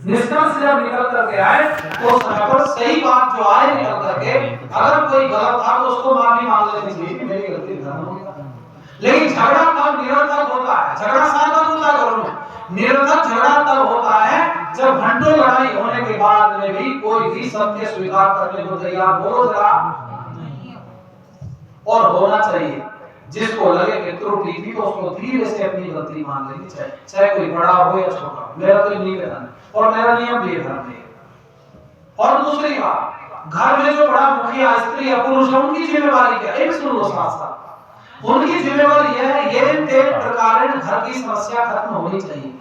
निष्कर्ष जब निकल करके आए तो समय पर सही बात जो आए निकल करके, अगर कोई गलत था तो उसको माफी मांग लेनी चाहिए, मेरी गलती थी। लेकिन झगड़ा तब निरर्थक होता है, झगड़ा सार्थक होता है घरों में, निरर्थक झगड़ा तब होता है जब घंटों लड़ाई होने के बाद में भी कोई भी सत्य स्वीकार करने को तैयार हो रहा। और होना चाहिए, जिसको लगे कि त्रुटि थी तो उसको धीरे से अपनी गलती मान लेनी चाहिए, चाहे कोई बड़ा हो या छोटा। मेरा तो निवेदन है और मेरा नियम भी है घर में। और दूसरी बात, घर में जो बड़ा मुखिया स्त्री या पुरुष है उनकी जिम्मेवारी क्या है, सुन लो साथ साथ। उनकी जिम्मेवारी यह है, ये तेरे प्रकार घर की समस्या खत्म होनी चाहिए।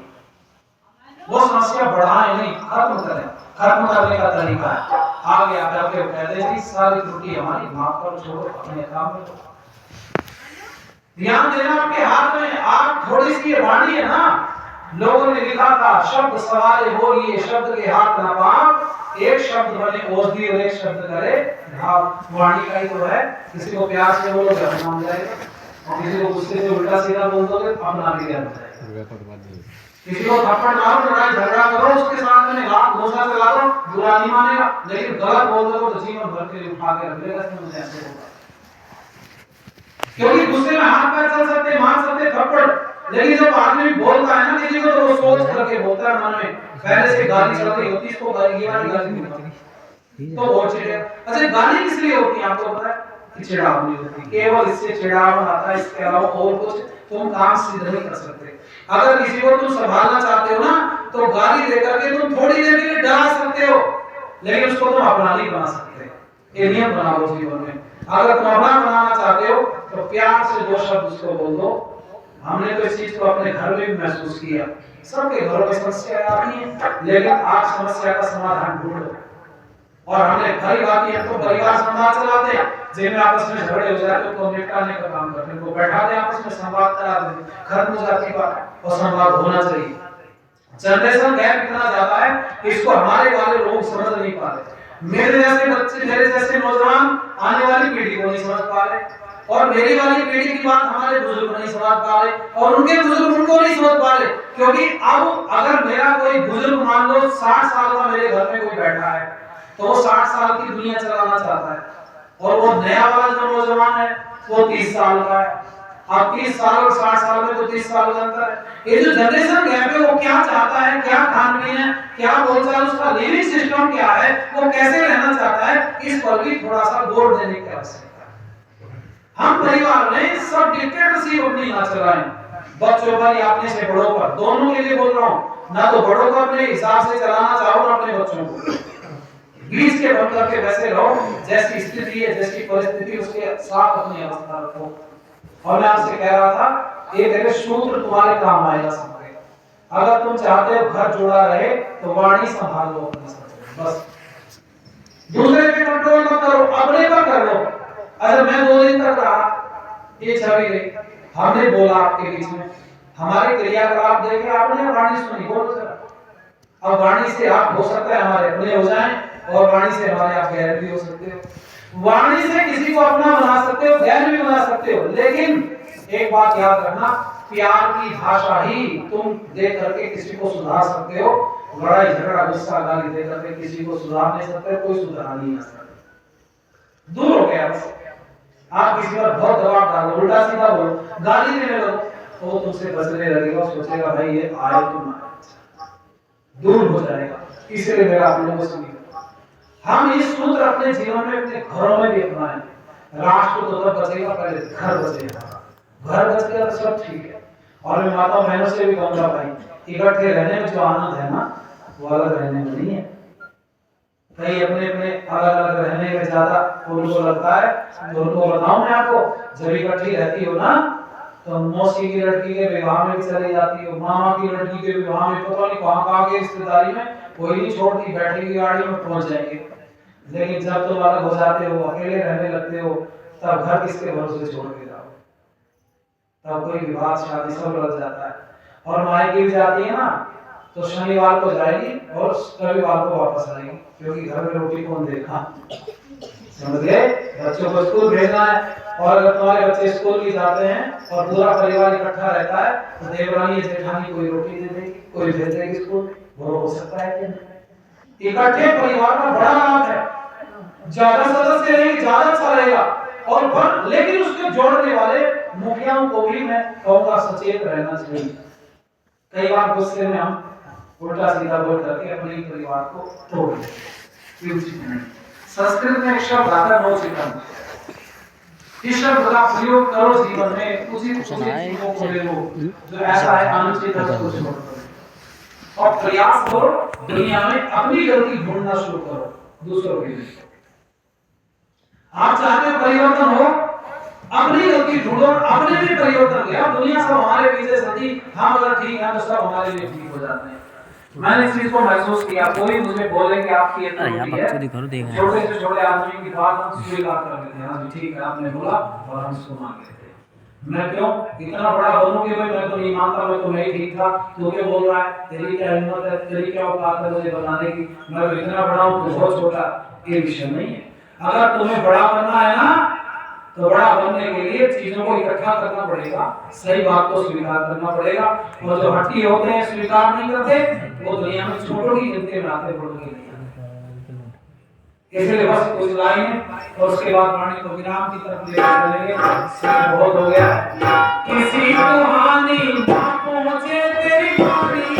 वो समस्या बढ़ाए नहीं, खत्म करें। खत्म करने का तरीका है आगे आकर कहते हैं सारी त्रुटि हमारी माफ कर, छोड़ो, अपने काम में ध्यान देना। आपके हाथ में आप थोड़ी सी वाणी है ना, लोगों ने लिखा था शब्द सवारे बोलिए, शब्द के हाथ ना पाप, एक शब्द बने औषधि और एक शब्द करे घाव। वाणी का ही तो है, किसी को प्यार से बोलो तो मान जाएगा, और किसी को गुस्से से उल्टा सीधा बोल दोगे अपना भी जाएगा। किसी को थप्पड़ मारो, लड़ाई झगड़ा करो, उसके साथ में लाख घोषणा चला दो, बुरा नहीं मानेगा, लेकिन गलत बोल दो तो जीवन भर के लिए उठा के रख लेगा। मुझे ऐसे होगा, क्योंकि गुस्से में हाथ पैर चल सकते, मार सकते थप्पड़, लेकिन जब आदमी बोलता है ना किसी को तो वो सोच करके बोलता है मन में, पहले से गाली चल रही होती, इसको गाली ये वाली गाली नहीं होती तो वो चिढ़े। अच्छा, गाली किस लिए होती है आपको पता है? कि चिढ़ावनी होती है, केवल इससे चिढ़ावन आता है, इसके अलावा और कुछ तुम काम सिद्ध नहीं कर सकते। अगर किसी को तुम संभालना चाहते हो ना तो गाली देकर के तुम थोड़ी देर के लिए डरा सकते हो, लेकिन उसको तुम अपना नहीं बना सकते। ये नियम बना लो जीवन में। अगर तुम अपना बनाना चाहते हो तो प्यार से दो शब्द उसको बोल दो। हमने तो इस चीज को अपने घर में भी महसूस किया, सबके घरों में समस्या आती है, लेकिन आप समस्या का समाधान ढूंढो। और हमने कई बात है तो परिवार संवाद चलाते हैं, जिनमें आपस में झगड़े हो जाते हैं तो निपटाने का काम करते हैं, उनको बैठाते हैं, आपस में संवाद कराते हैं, खत्म हो जाती बात। और संवाद होना चाहिए। जनरेशन गैप इतना ज्यादा है कि इसको हमारे वाले लोग समझ नहीं पा रहे। मेरे जैसे बच्चे, मेरे जैसे नौजवान आने वाली पीढ़ी को नहीं समझ पा रहे, और मेरी वाली पीढ़ी की बात हमारे बुजुर्ग नहीं समझ पा रहे, और उनके बुजुर्ग उनको नहीं समझ पा रहे। क्योंकि अब अगर मेरा कोई बुजुर्ग मान लो 60 साल का मेरे घर में कोई बैठा है तो वो 60 साल की दुनिया चलाना चाहता है, और वो नया वाला जो नौजवान है वो 30 साल का है। अब 30 साल और 60 साल में तो 30 साल का अंतर है। ये जो जनरेशन गैप है वो क्या चाहता है, क्या खान पीन है, क्या बोलचाल, उसका लिविंग सिस्टम क्या है, वो कैसे रहना चाहता है, इस पर भी थोड़ा सा गौर देने की आवश्यकता है। हम परिवार में सब डिक्टेटरशिप अपनी ना चलाएं, बच्चों पर या अपने से बड़ों पर, दोनों के लिए बोल रहा हूं। ना तो बड़ों को अपने हिसाब से चलाना चाहो, ना अपने बच्चों को। बीच के बन करके वैसे रहो, जैसी स्थिति है, जैसी परिस्थिति, उसके साथ अपनी अवस्था रखो। और मैं आपसे कह रहा था, ये मेरे सूत्र तुम्हारे काम आएगा सबके। अगर तुम चाहते हो घर जुड़ा रहे तो वाणी संभाल लो अपने से, बस। दूसरे पे कंट्रोल मत करो, अपने पर कर लो। अच्छा, मैं 2 दिन तक रहा, ये छवि रही, हमने बोला आपके बीच में, हमारे क्रियाकलाप देखे आपने वाणी सुनी, बोलो जरा। अब वाणी से आप हो सकता है हमारे अपने हो जाएं, और वाणी से हमारे आप गैर भी हो सकते हो। वाणी से किसी को अपना बना सकते हो, गैर भी बना सकते हो, लेकिन एक बात याद रखना, प्यार की भाषा ही तुम दे करके किसी को सुधार सकते हो। लड़ाई झगड़ा गुस्सा गाली दे करके किसी को सुधार नहीं सकते, कोई सुधार नहीं आ सकता। दूर हो गया बस। आप किसी पर बहुत दबाव डालो, उल्टा सीधा बोलो, गाली देने लगो, तो वो तुमसे बचने लगेगा, सोचेगा भाई ये आए तो दूर हो जाएगा। इसलिए मेरा आप लोगों से हम इस सूत्र अपने जीवन में, अपने घरों में भी अपनाएं। राष्ट्र तो तब बचेगा, पहले घर बचेगा। घर बच गया तो सब ठीक है। और मैं माता बहनों से भी कहूंगा, भाई इकट्ठे रहने में जो आनंद है ना, वो अलग रहने में नहीं है। कहीं अपने अपने अलग अलग रहने में ज्यादा उनको लगता है। तो उनको बताऊं मैं आपको, जब इकट्ठी रहती हो ना तो मौसी की लड़की के विवाह में भी चली जाती हो, मामा की लड़की के विवाह में, पता नहीं कहां के रिश्तेदारी में, कोई नहीं छोड़ती, बैठेगी गाड़ी में पहुंच जाएंगे। लेकिन जब तुम अलग हो जाते हो, अकेले रहने लगते हो, तब घर किसके भरोसे छोड़ के जाओ? तब कोई विवाह शादी सब लग जाता है। और मायके भी जाती है ना तो शनिवार को जाएगी और रविवार को वापस आएगी, क्योंकि घर में रोटी कौन देखा, समझ गए? बच्चों को स्कूल भेजना है, और अगर तुम्हारे बच्चे स्कूल भी जाते हैं और पूरा परिवार इकट्ठा रहता है तो देवरानी जेठानी कोई रोटी दे देगी, कोई भेज देगी स्कूल। वो हो सकता है कि इकट्ठे परिवार का बड़ा लाभ है, ज्यादा सदस्य रहेंगे ज्यादा अच्छा रहेगा। और पर लेकिन उसके जोड़ने वाले मुखियाओं को भी मैं कहूंगा सचेत रहना चाहिए। कई बार गुस्से में हम उल्टा सीधा बोल करके अपने ही परिवार को तोड़ देते हैं, उचित नहीं। संस्कृत में एक शब्द आता है नौचिकन, इस शब्द का प्रयोग करो जीवन में, उचित चीजों को ले लो, जो ऐसा है अनुचित है उसको छोड़ दो और प्रयास करो दुनिया में अपनी गलती ढूंढना शुरू करो दूसरों के लिए। आप चाहते हो परिवर्तन हो, अपनी गलती ढूंढो और अपने में परिवर्तन ले आओ। दुनिया सब हमारे पीछे सती, हम अगर ठीक है तो सब हमारे लिए ठीक हो जाते हैं। मैंने इस चीज को महसूस किया। कोई मुझे बोले कि आपकी ये त्रुटि है, छोटे से छोटे आदमी की बात हम स्वीकार कर लेते हैं, हाँ ठीक है आपने बोला और हम उसको मान लेते हैं। मैं क्यों इतना बड़ा बनूं कि भाई मैं तो नहीं मानता, मैं तो नहीं ठीक था, तू क्या बोल रहा है, तेरी क्या हिम्मत है, तेरी क्या औकात है मुझे बताने की, मैं तो इतना बड़ा हूं तू बहुत छोटा। ये विषय नहीं है। अगर तुम्हें बड़ा बनना है ना तो बड़ा बनने के लिए चीजों को इकट्ठा करना पड़ेगा, सही बात को स्वीकार करना पड़ेगा। और जो हट्टी होते हैं स्वीकार नहीं करते वो दुनिया में छोटों की गिनती में आते, बड़ों की नहीं आते। इसलिए बस कुछ लाइन और उसके बाद वाणी को विराम की तरफ लेकर चलेंगे। समय बहुत हो गया। किसी को हानि ना पहुंचे तेरी वाणी